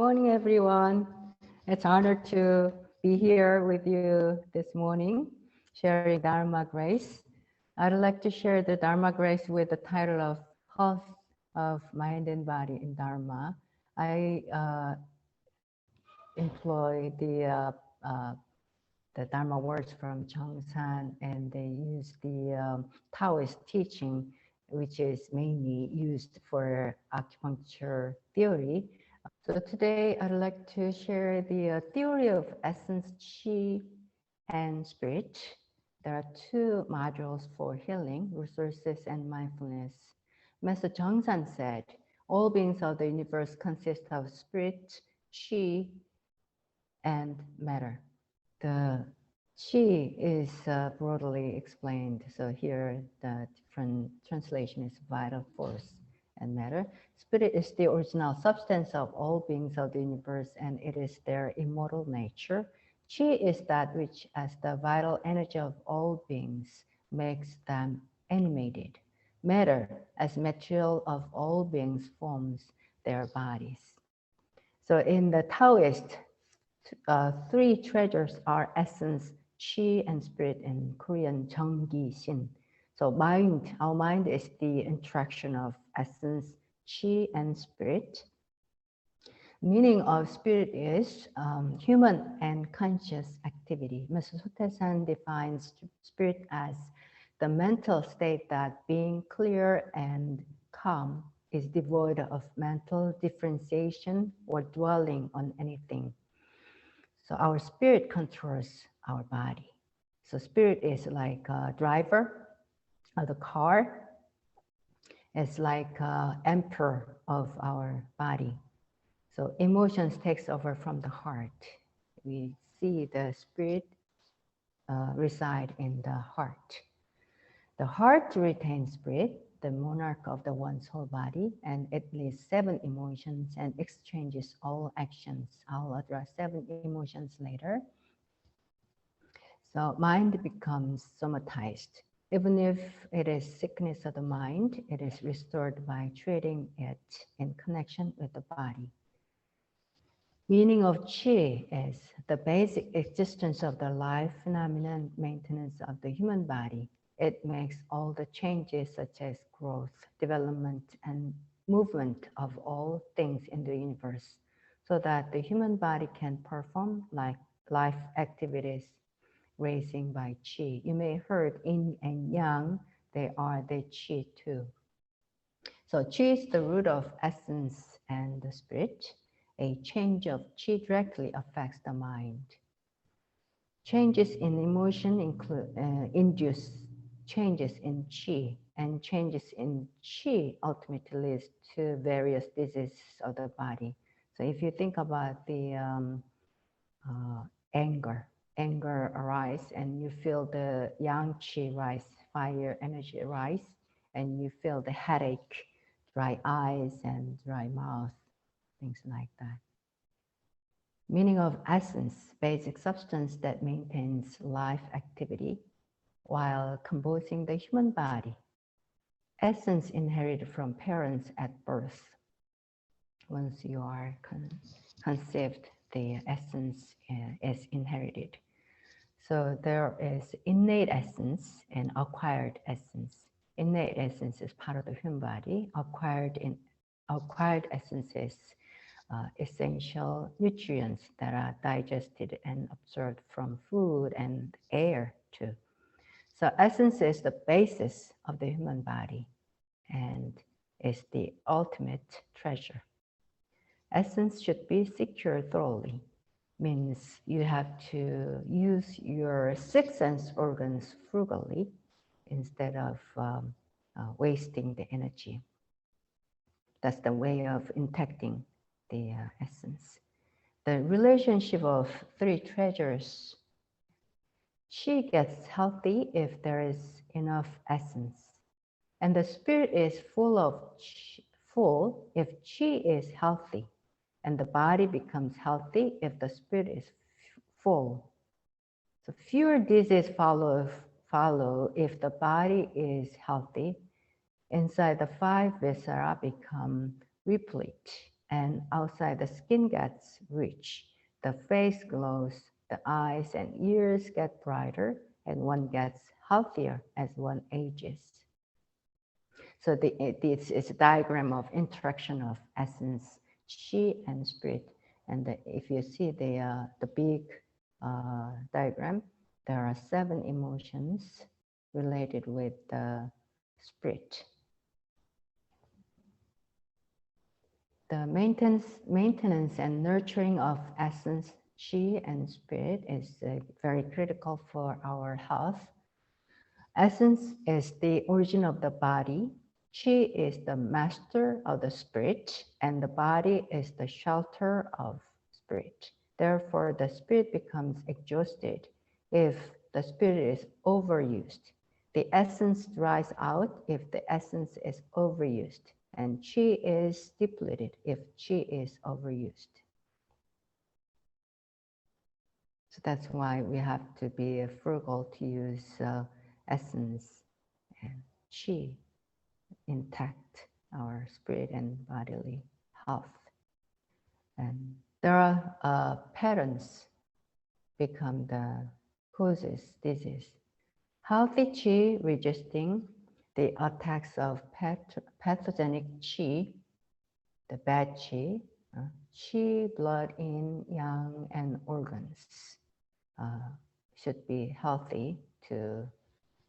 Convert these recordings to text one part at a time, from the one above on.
morning, everyone. It's an honor to be here with you this morning, sharing Dharma Grace. I'd like to share the Dharma Grace with the title of Health of Mind and Body in Dharma. I employ the Dharma words from Changsan, and they use the Taoist teaching, which is mainly used for acupuncture theory. So today I'd like to share the theory of essence, chi, and spirit. There are two modules for healing, resources, and mindfulness. Master Changsan said, all beings of the universe consist of spirit, chi, and matter. The chi is broadly explained. So here the different translation is vital force and matter. Spirit is the original substance of all beings of the universe, and it is their immortal nature. Chi is that which, as the vital energy of all beings, makes them animated. Matter, as material of all beings, forms their bodies. So in the Taoist, three treasures are essence, chi, and spirit, in Korean, 정기, 신. So mind, our mind is the interaction of essence, chi, and spirit. Meaning of spirit is human and conscious activity. Mr. Sotaesan defines spirit as the mental state that, being clear and calm, is devoid of mental differentiation or dwelling on anything. So our spirit controls our body. So spirit is like a driver of the car. It's like emperor of our body. So emotions takes over from the heart. We see the spirit reside in the heart. The heart retains spirit, the monarch of the one's whole body, and it leads 7 emotions and exchanges all actions. I'll address 7 emotions later. So mind becomes somatized. Even if it is sickness of the mind, it is restored by treating it in connection with the body. Meaning of chi is the basic existence of the life phenomenon, maintenance of the human body. It makes all the changes such as growth, development, and movement of all things in the universe, so that the human body can perform like life activities raising by chi. You may have heard yin and yang, they are the chi too. So chi is the root of essence and the spirit. A change of chi directly affects the mind. Changes in emotion induce changes in chi, and changes in chi ultimately leads to various diseases of the body. So if you think about the anger arise, and you feel the yang chi rise, fire energy rise, and you feel the headache, dry eyes and dry mouth, things like that. Meaning of essence, basic substance that maintains life activity while composing the human body. Essence inherited from parents at birth. Once you are conceived, the essence is inherited. So there is innate essence and acquired essence. Innate essence is part of the human body. Acquired essence is essential nutrients that are digested and absorbed from food and air too. So essence is the basis of the human body and is the ultimate treasure. Essence should be secured thoroughly. Means you have to use your 6 sense organs frugally instead of wasting the energy. That's the way of injecting the essence. The relationship of 3 treasures. Chi gets healthy if there is enough essence, and the spirit is full if chi is healthy, and the body becomes healthy if the spirit is full. So fewer diseases follow if the body is healthy. Inside the 5 viscera become replete, and outside the skin gets rich. The face glows, the eyes and ears get brighter, and one gets healthier as one ages. So this is a diagram of interaction of essence, chi, and spirit. And if you see the big diagram, there are 7 emotions related with the spirit. The maintenance and nurturing of essence, chi, and spirit is very critical for our health. Essence is the origin of the body. Chi is the master of the spirit, and the body is the shelter of spirit. Therefore, the spirit becomes exhausted if the spirit is overused. The essence dries out if the essence is overused, and chi is depleted if chi is overused. So that's why we have to be frugal to use essence and chi intact our spirit and bodily health. And there are patterns become the causes disease. Healthy chi resisting the attacks of pathogenic chi, the bad chi, chi, blood in yang and organs should be healthy to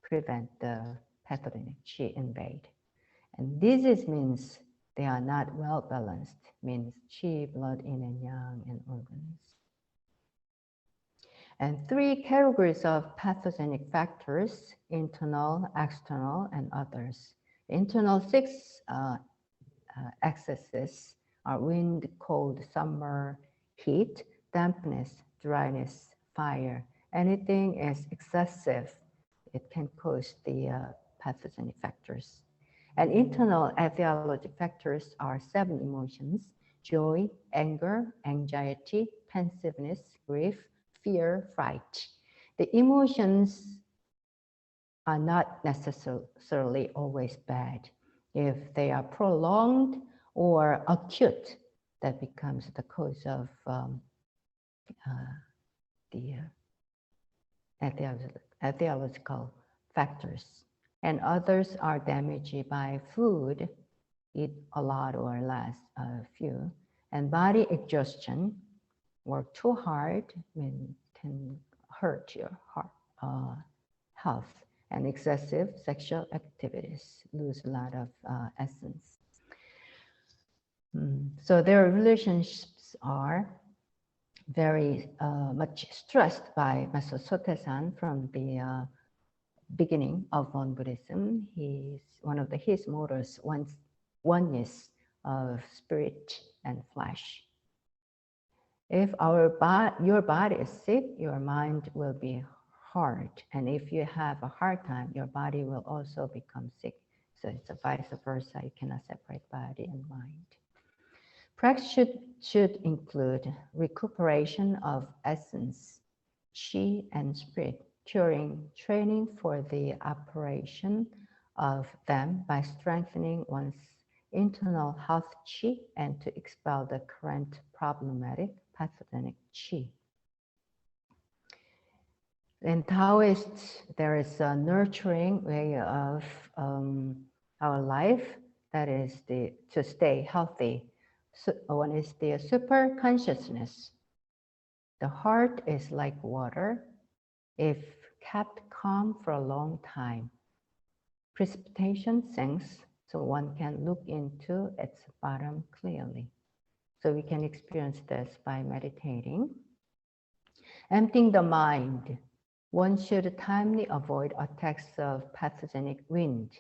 prevent the pathogenic chi invade. And disease means they are not well balanced, means chi, blood in and yang, and organs. And 3 categories of pathogenic factors: internal, external, and others. Internal 6 excesses are wind, cold, summer, heat, dampness, dryness, fire. Anything is excessive, it can cause the pathogenic factors. And internal etiology factors are 7 emotions: joy, anger, anxiety, pensiveness, grief, fear, fright. The emotions are not necessarily always bad. If they are prolonged or acute, that becomes the cause of the etiological factors. And others are damaged by food, eat a lot or less, a few. And body exhaustion, work too hard, can hurt your health. And excessive sexual activities lose a lot of essence. So their relationships are very much stressed by Master Sotaesan from the beginning of Won Buddhism. One of his mottos, oneness of spirit and flesh. If your body is sick, your mind will be hard. And if you have a hard time, your body will also become sick. So it's a vice versa. You cannot separate body and mind. Practice should include recuperation of essence, chi, and spirit, training for the operation of them by strengthening one's internal health chi and to expel the current problematic pathogenic chi. In Taoist, there is a nurturing way of our life that is to stay healthy. So one is the super consciousness. The heart is like water. If kept calm for a long time, precipitation sinks, so one can look into its bottom clearly. So we can experience this by meditating. Emptying the mind. One should timely avoid attacks of pathogenic wind,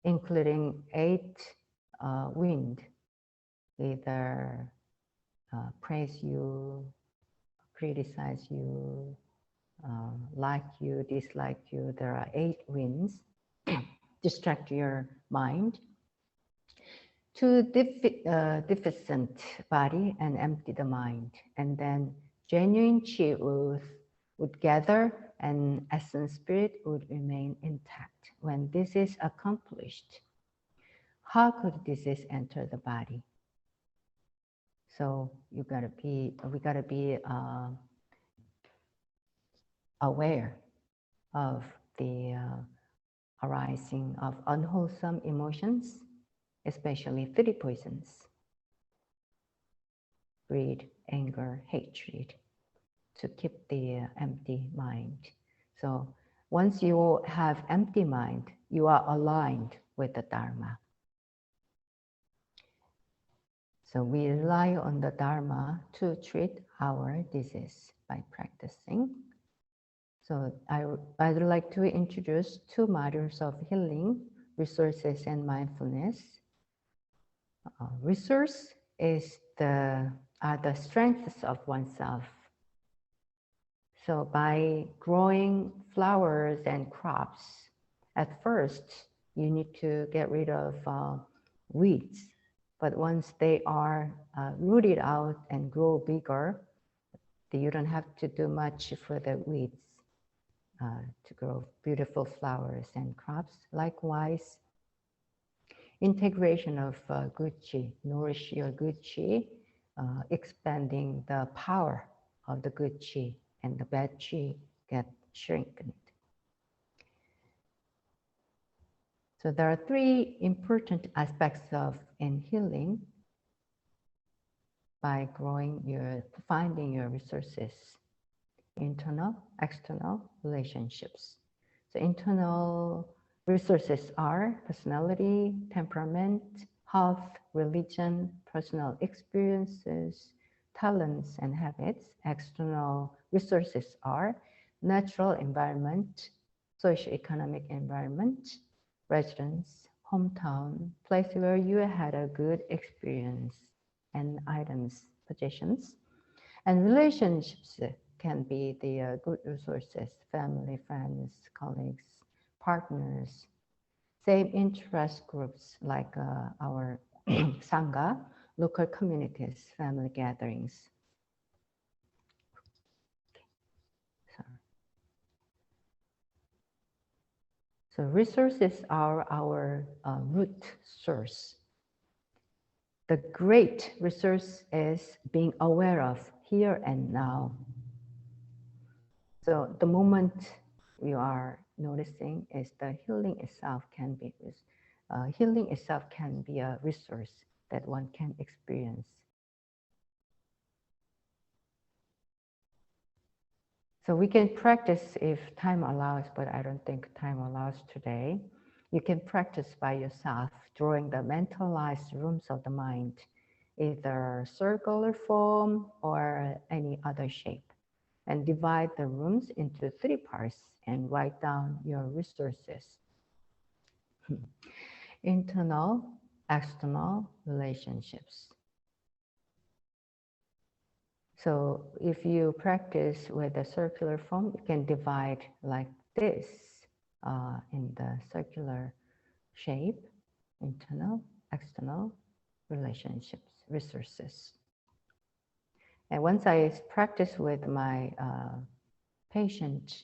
including 8 wind, either praise you, criticize you, like you, dislike you. There are 8 winds. Distract your mind. To deficient body and empty the mind, and then genuine chi would gather and essence spirit would remain intact. When this is accomplished, how could disease enter the body? So we gotta be aware of the arising of unwholesome emotions, especially three poisons: greed, anger, hatred, to keep the empty mind. So once you have empty mind, you are aligned with the Dharma. So we rely on the Dharma to treat our disease by practicing. So I'd like to introduce two modules of healing: resources and mindfulness. Resource are the strengths of oneself. So by growing flowers and crops, at first you need to get rid of weeds. But once they are rooted out and grow bigger, you don't have to do much for the weeds to grow beautiful flowers and crops. Likewise, integration of good qi, nourish your good qi, expanding the power of the good qi, and the bad qi get shrinking. So there are three important aspects in healing by finding your resources: internal, external, relationships. So internal resources are personality, temperament, health, religion, personal experiences, talents, and habits. External resources are natural environment, socio-economic environment, residence, hometown, place where you had a good experience, and items, possessions. And relationships can be the good resources: family, friends, colleagues, partners, same interest groups like our Sangha, local communities, family gatherings. So resources are our root source. The great resource is being aware of here and now. So the moment you are noticing is the healing itself can be a resource that one can experience. So we can practice if time allows, but I don't think time allows today. You can practice by yourself, drawing the mentalized rooms of the mind, either circular form or any other shape, and divide the rooms into three parts and write down your resources: internal, external, relationships. So if you practice with a circular form, you can divide like this in the circular shape: internal, external, relationships, resources. And once I practice with my patient,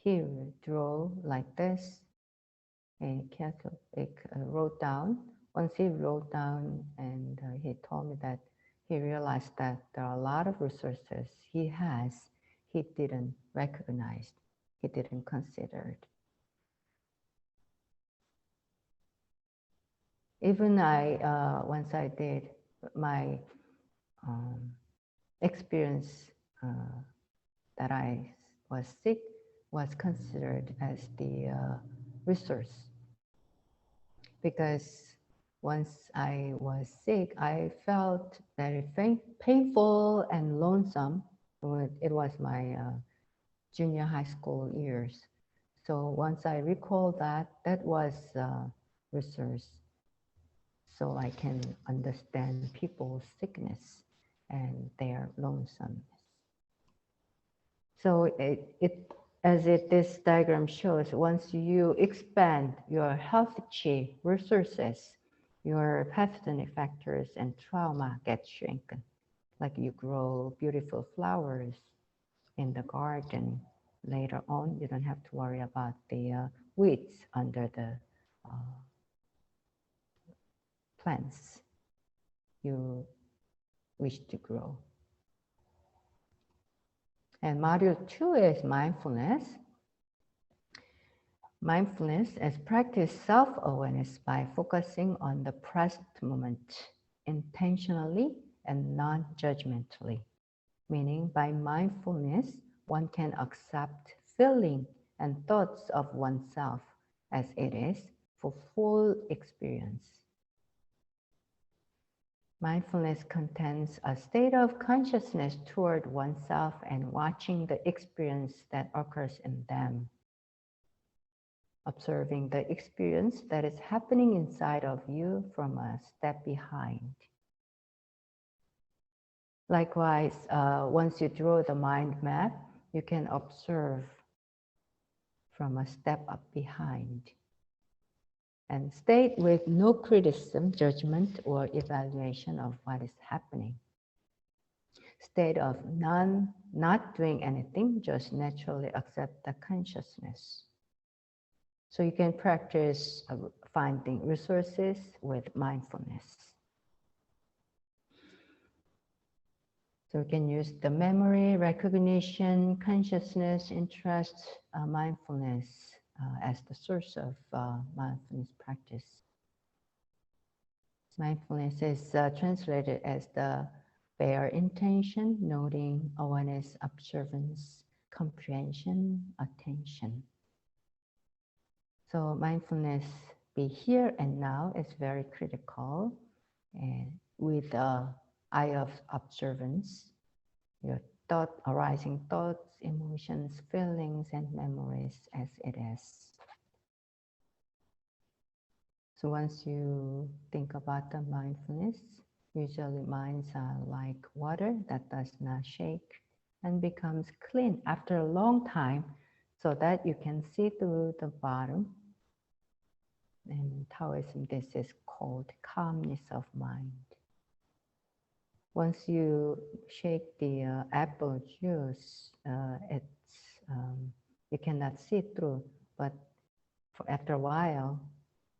he draw like this, and he wrote down. Once he wrote down, and he told me that he realized that there are a lot of resources he didn't recognize, he didn't consider it. Even once I did my experience that I was sick was considered as the resource, because once I was sick, I felt very painful and lonesome. It was my junior high school years. So once I recall that was resource. So I can understand people's sickness and their lonesomeness. So this diagram shows, once you expand your health chi resources, your pathogenic factors and trauma get shrunken. Like you grow beautiful flowers in the garden. Later on, you don't have to worry about the weeds under the plants. wish to grow. And module 2 is mindfulness. Mindfulness is practice self-awareness by focusing on the present moment intentionally and non-judgmentally. Meaning, by mindfulness, one can accept feeling and thoughts of oneself as it is for full experience. Mindfulness contains a state of consciousness toward oneself and watching the experience that occurs in them. Observing the experience that is happening inside of you from a step behind. Likewise, once you draw the mind map, you can observe from a step up behind and state with no criticism, judgment, or evaluation of what is happening. State of not doing anything, just naturally accept the consciousness. So you can practice finding resources with mindfulness. So you can use the memory, recognition, consciousness, interest, mindfulness as the source of mindfulness practice. Mindfulness is translated as the bare intention, noting, awareness, observance, comprehension, attention. So mindfulness, be here and now, is very critical, and with the eye of observance, your arising thoughts, emotions, feelings, and memories as it is. So once you think about the mindfulness, usually minds are like water that does not shake and becomes clean after a long time, so that you can see through the bottom. In Taoism, this is called calmness of mind. Once you shake the apple juice, you cannot see through, but after a while,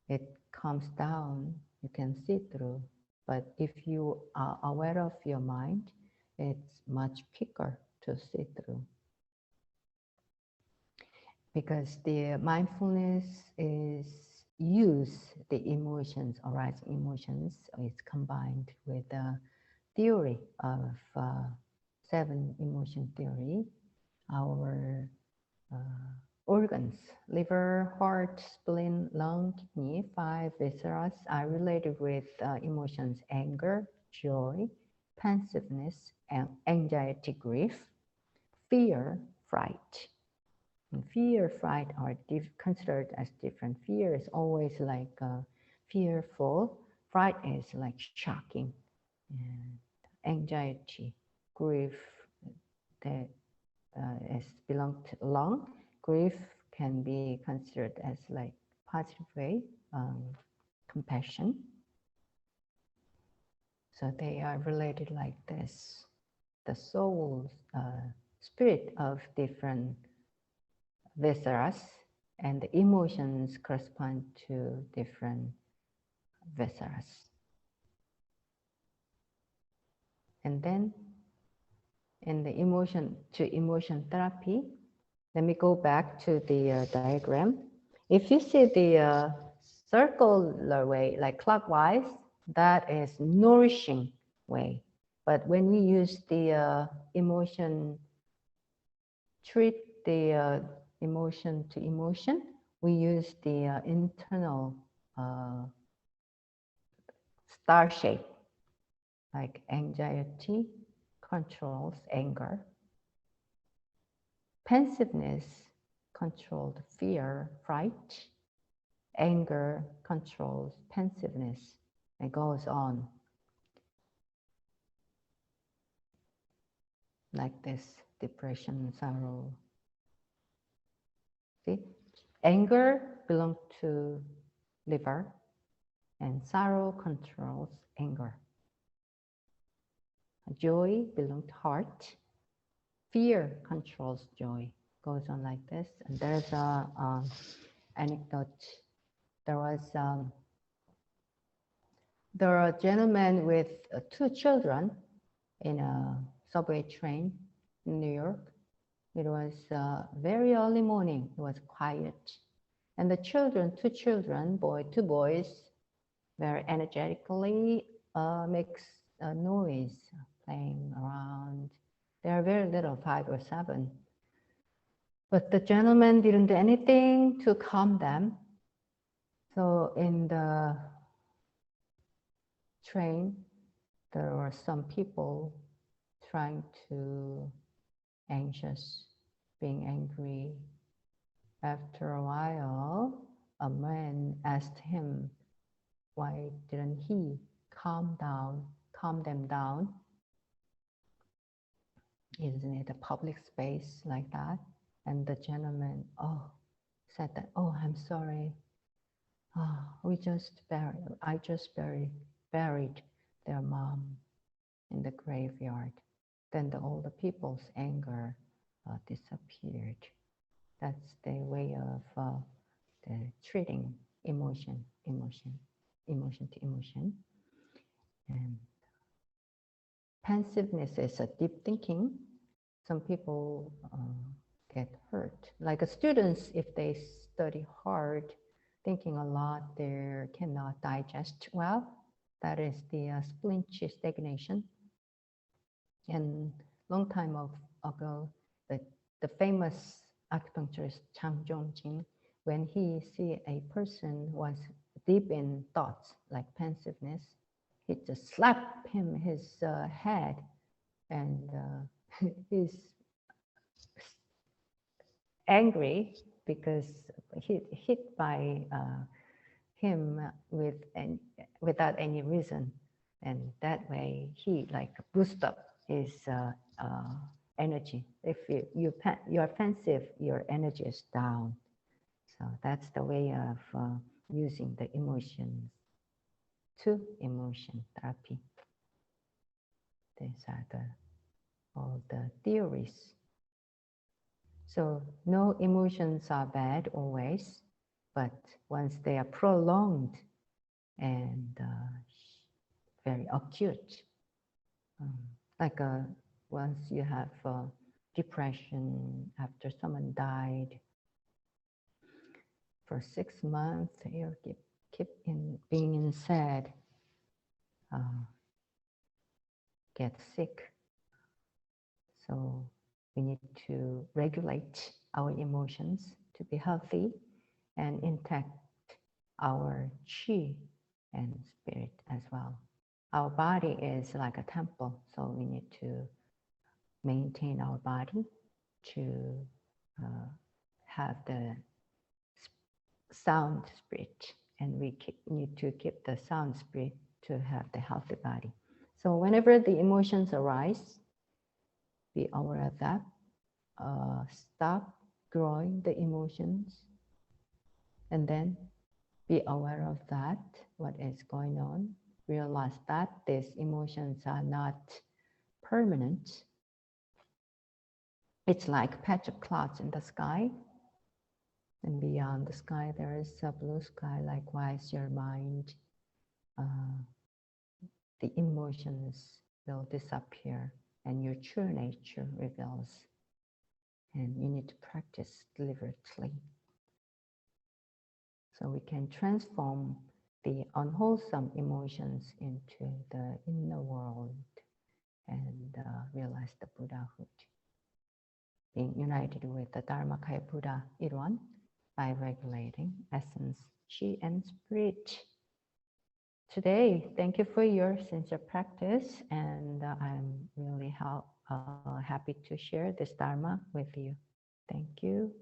it calms down, you can see through. But if you are aware of your mind, it's much quicker to see through. Because the mindfulness is the emotions, arising emotions, is combined with the theory of 7 emotion theory. Our organs, liver, heart, spleen, lung, kidney, 5 viscera are related with emotions: anger, joy, pensiveness, and anxiety, grief, fear, fright. And fear, fright are considered as different. Fear is always like fearful. Fright is like shocking. And anxiety, grief, that is belong to lung. Grief can be considered as like positive way, compassion. So they are related like this. The soul's spirit of different viscera and the emotions correspond to different viscera. And then in the emotion therapy, let me go back to the diagram. If you see the circular way, like clockwise, that is nourishing way. But when we use the treat the emotion to emotion, we use the internal star shape, like anxiety controls anger, pensiveness controls fear, fright, anger controls pensiveness, and goes on like this: depression, sorrow. See, anger belongs to liver, and sorrow controls anger. Joy belongs to heart. Fear controls joy. Goes on like this. And there's a anecdote. There was a gentleman with 2 children, in a subway train in New York. It was very early morning. It was quiet. And the children, two boys, very energetically makes a noise playing around. They are very little, 5 or 7. But the gentleman didn't do anything to calm them. So in the train, there were some people trying to anxious, being angry. After a while, a man asked him, why didn't he calm them down? Isn't it a public space like that? And the gentleman, said that, I'm sorry. I just buried their mom in the graveyard. Then all the people's anger disappeared. That's the way of treating emotion to emotion. And pensiveness is a deep thinking. Some people get hurt. Like students, if they study hard, thinking a lot, they cannot digest well. That is the splinch stagnation. And long time ago, the famous acupuncturist Chang Jong-jin, when he see a person was deep in thoughts like pensiveness, he just slapped him his head, and he's angry because hit by him without any reason, and that way he like boost up his energy. If you're pensive, your energy is down. So that's the way of using the emotions to emotion therapy. These are all the theories. So no emotions are bad always, but once they are prolonged and very acute, like once you have depression after someone died, for 6 months you keep being sad, get sick. So we need to regulate our emotions to be healthy and intact our chi and spirit as well. Our body is like a temple, so we need to maintain our body to have the sound spirit, and we need to keep the sound spirit to have the healthy body. So whenever the emotions arise, be aware of that. Stop growing the emotions, and then be aware of that, what is going on. Realize that these emotions are not permanent. It's like patch of clouds in the sky, and beyond the sky there is a blue sky. Likewise, your mind, the emotions will disappear and your true nature reveals. And you need to practice deliberately, so we can transform the unwholesome emotions into the inner world and realize the Buddhahood. Being united with the Dharmakaya Buddha Irwan by regulating essence, chi, and spirit. Today, thank you for your sincere practice, and I'm really happy to share this Dharma with you. Thank you.